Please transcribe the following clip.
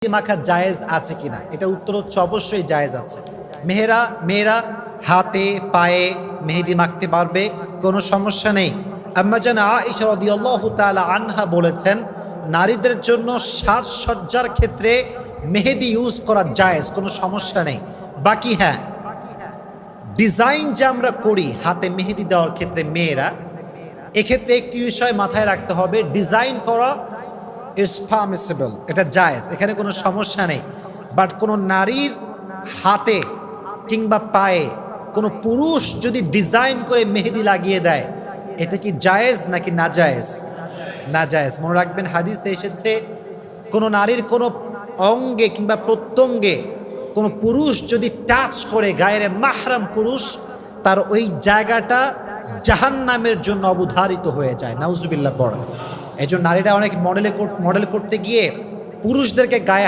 মাখা জায়েজ আছে কিনা, এটা উত্তর হচ্ছে অবশ্যই জায়েজ আছে। মেয়েরা হাতে পায়ে মেহেদি মাখতে পারবে, কোনো সমস্যা নেই। আম্মা জান আয়েশা রাদিয়াল্লাহু তাআলা আনহা বলেছেন, নারীদের জন্য সাজসজ্জার ক্ষেত্রে মেহেদি ইউজ করা জায়েজ, কোনো সমস্যা নেই। বাকি হ্যাঁ, ডিজাইন যে আমরা করি হাতে মেহেদি দেওয়ার ক্ষেত্রে মেয়েরা, এক্ষেত্রে একটি বিষয় মাথায় রাখতে হবে, ডিজাইন করা ইজ পারমিসিবল, এটা জায়েজ, এখানে কোনো সমস্যা নেই। বাট কোনো নারীর হাতে কিংবা পায়ে কোনো পুরুষ যদি ডিজাইন করে মেহেদি লাগিয়ে দেয়, এটা কি জায়েজ নাকি না জায়েজ? না জায়েজ। মনে রাখবেন, হাদিসে এসেছে কোনো নারীর কোনো অঙ্গে কিংবা প্রত্যঙ্গে কোনো পুরুষ যদি টাচ করে, গায়ের মাহরাম পুরুষ, তার ওই জায়গাটা জাহান্নামের জন্য অবধারিত হয়ে যায়। নাউজুবিল্লাহ পড়া। এই জন্য নারীরা অনেক মডেল করতে গিয়ে পুরুষদেরকে গায়ে